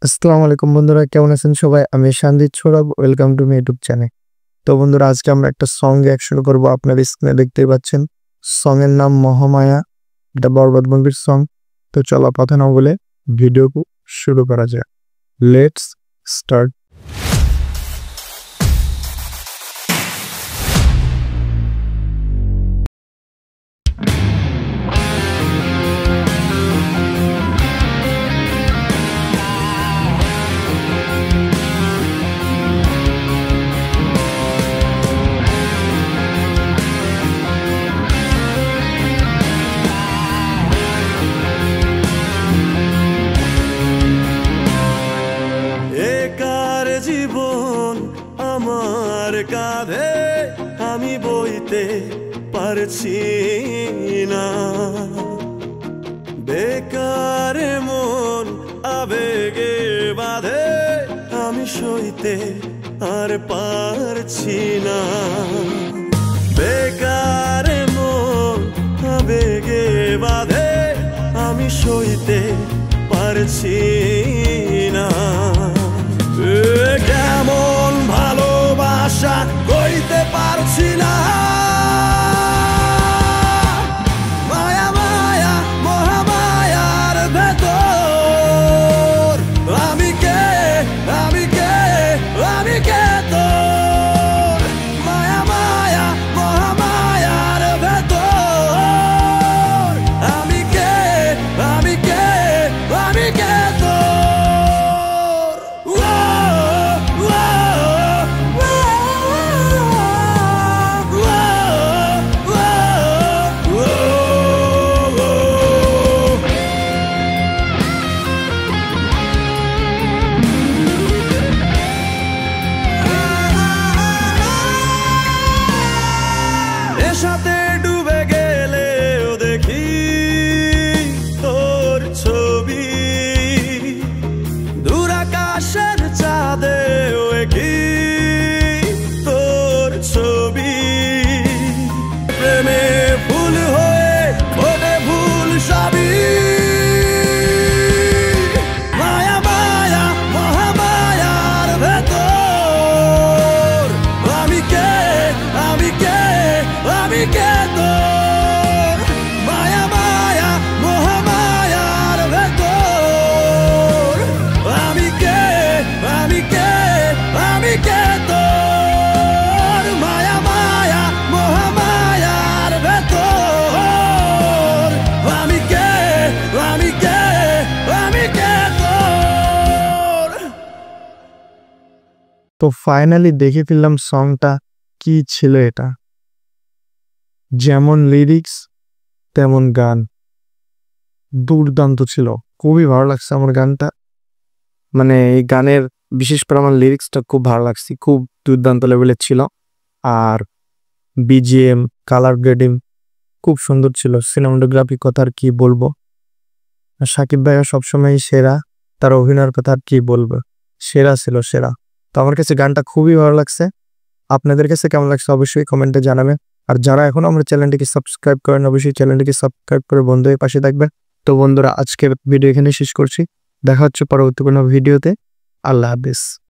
আসসালামু আলাইকুম বন্ধুরা, কেমন আছেন সবাই? আমি শান্তিত Sourav, welcome to my YouTube channel. তো বন্ধুরা, আজকে আমরা একটা সং রিঅ্যাকশন করব। আপনারা স্ক্রিনে দেখতেই পাচ্ছেন, সং এর নাম মহামায়া। এটা বরবাদ মুভির সং। তো চলো কথা না বলে ভিডিও শুরু করা যাক। Let's start. একার জীবন আমার কাঁধে আমি বইতে পারছি না, বেকার মন আবেগে বাঁধে আমি সইতে আর পারছি না, বেকার মন আবেগে বাঁধে আমি সইতে পারছি না। কেমন ভালোবাসা কইতে পারছি না, মায়া মায়া মহামায়ার ভেতর আমি কে আমি কে আমি কে তোর, মায়া মায়া মহামায়ার ভেতর আমি কে আমি কে আমি কে তোর। সাথে ডুবে গেলেও দেখি তোর ছবি, দূর আকাশের চাঁদেও কি তোর ছবি, প্রেমে ফুল হয়ে ফোটে ফুল সবই, মায়া মায়া মহামায়ার ভেতর আমি কে আমি কে আমি কে তোর, মায়া মায়া মহামায়ার ভেতর আমি কে আমি কে আমি কে তোর, মায়া মায়া মহামায়ার ভেতর আমি কে আমি কে আমি কে তোর। তো ফাইনালি দেখে ফেললাম সংটা কি ছিল। এটা যেমন লিরিক্স তেমন গান, দুর্দান্ত ছিল। খুবই ভালো লাগছে আমার গানটা। মানে এই গানের বিশেষ করে আমার লিরিক্সটা খুব ভালো লাগছে, খুব দুর্দান্ত লেভেলের ছিল। আর বিজিএম, কালার গ্রেডিং খুব সুন্দর ছিল। সিনেমাটোগ্রাফি কথা আর কি বলবো, সাকিব ভাইয়া সবসময় সেরা, তার অভিনয়ের কথা আর কি বলবো, সেরা ছিল সেরা। তো আমার কাছে গানটা খুবই ভালো লাগছে। আপনাদের কাছে কেমন লাগছে অবশ্যই কমেন্টে জানাবেন। আর যারা এখন আমার চ্যানেলটিকে সাবস্ক্রাইব করেন, অবশ্যই চ্যানেলটিকে সাবস্ক্রাইব করে বন্ধুদের পাশে থাকবেন। তো বন্ধুরা, আজকের ভিডিও এখানে শেষ করছি। দেখা হচ্ছে পরবর্তী কোনো ভিডিওতে। আল্লাহ হাফেজ।